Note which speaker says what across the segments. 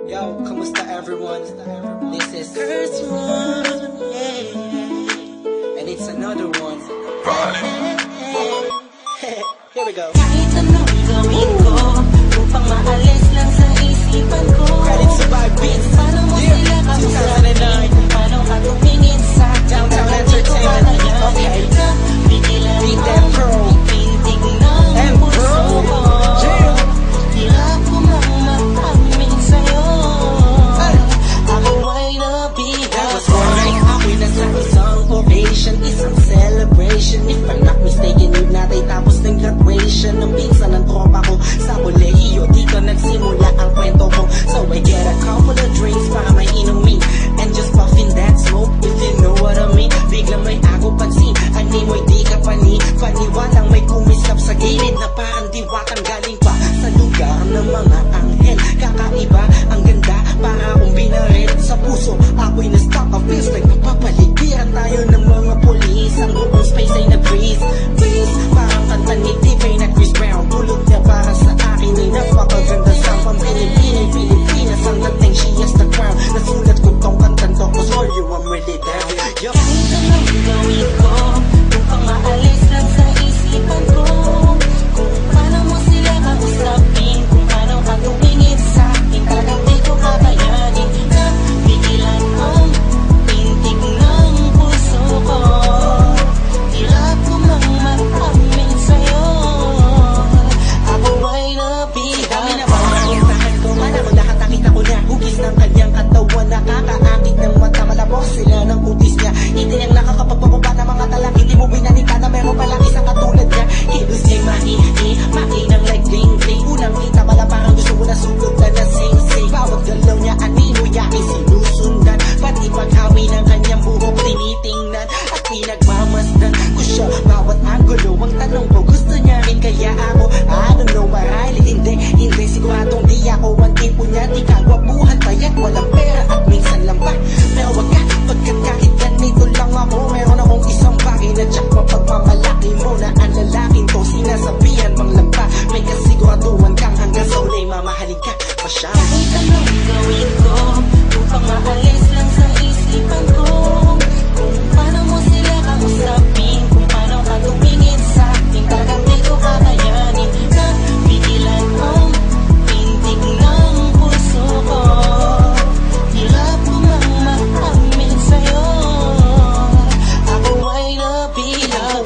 Speaker 1: Yo, kamusta everyone? This is first one, yeah. And it's another one. Here we go.
Speaker 2: Kahit anong gawin ko upang maalis lang sa isipan ko.
Speaker 1: Credit to my beats.
Speaker 2: Paano mo sila kausapin? Kung paano ka tumingin sa
Speaker 1: Downtown Entertainment. Okay.
Speaker 2: Bigilan
Speaker 1: Beat
Speaker 2: mo
Speaker 1: that pro.
Speaker 2: pintig ng puso ko. Hirap ko mang makamin sa'yo. Ako ay nabihag.
Speaker 1: That was right. Ako'y nasa isang occasion, isang celebration. If I'm not mistaken, yun natin tapos ng graduation ng pinsan ng tropa ko sa kolehiyo. Dito nagsimula ang kwento ko. So I get a couple of drinks para may inumin and just puffin' that smoke, if you know what I mean. Biglang may ako pansin, ani mo'y di ka paniwalang may kumislap sa gilid na parang diwakang galing pa sa lugar ng mga anghel. Kakaiba, ang ganda, para akong binaril sa puso. Ako'y na-stuck, a feels like napapaligiran tayo ng mga polis. Ang buong space ay nag-freeze, parang kanta ni T-Pain na Chris Brown. Tulog niya para sa akin ay napakaganda sa Pilipinas. Ang dating she has the crown. Nasulat ko tong kantan to, cause for you I'm really down. Yo.
Speaker 2: Kahit anong gawin ko upang maalis lang sa isipan ko. Kung paano mo sila kausapin, kung paano ka tumingin sa akin, talagang di ko kakayanin na bigilan ang pintig ng puso ko. Hirap ko mang makamin sa'yo. Ako ay nabihag.
Speaker 1: Kami na ba ang usahan ko? Mana ko lahat nakita ko na hugis ng kanyang katawan. Nakakaakit ng mata, malabok sila ng kutis niya. Hindi niyang nakakapagpakuba ng mga talak. Hindi mo binalita na meron palang isang katulad niya. Kilos niya'y makinang like ding-ding. Unang kita pala parang gusto mo na sugot na nasing-sing. Bawat galaw niya anino yakin sinusundan. Pati paghawi ng kanyang buhok tinitingnan at pinagmamasdan ko siya bawat angulo. Ang tanong ko, gusto niya rin kaya ako? I don't know, marahil hindi siguradong di ako ang tipo niya. Di kagwapuhan payat walang pera at minsan lang pa. Pero wag ka, pagkat kahit ganito lang ako, meron akong isang bagay na tsak mapagmamalaki mo na ang lalaking to sinasabihan mang lampa. May kasiguraduhan kang hanggang sa ulay mamahalin ka pa siya.
Speaker 2: Kahit anong gawin ko upang maalis lang sa isipan ko. Kung paano mo sila kausapin, kung paano ka tumingin sa akin, talagang di ko kakayanin na bigilan ang pintig ng puso ko. Hirap ko mang makamin sa'yo. Ako ay nabihag.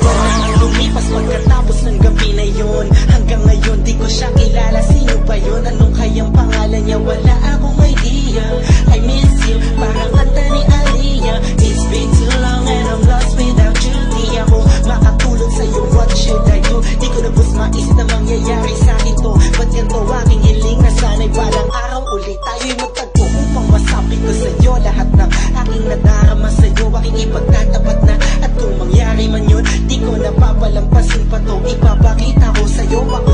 Speaker 1: Lumipas pagkatapos ng gabi na yun. Hanggang ngayon di ko siya kilala. Sino ba yun? Anong kayang pangalan niya? Wala akong idea. I miss you, parang kanta ni Aliyah. It's been too long and I'm lost without you. Di ako makatulog sa'yo, what should I do? Di ko na bus maisip na mangyayari sa'kin to. Ba't ganito aking hiling na sana'y balang araw ulit tayo'y magtagpo upang masabi ko sa'yo lahat ng aking nadarama sa'yo. Aking ipagtatapat na at kung mangyari man yun, di ko napapalampasin pa to. Ipapakita ko sa'yo ako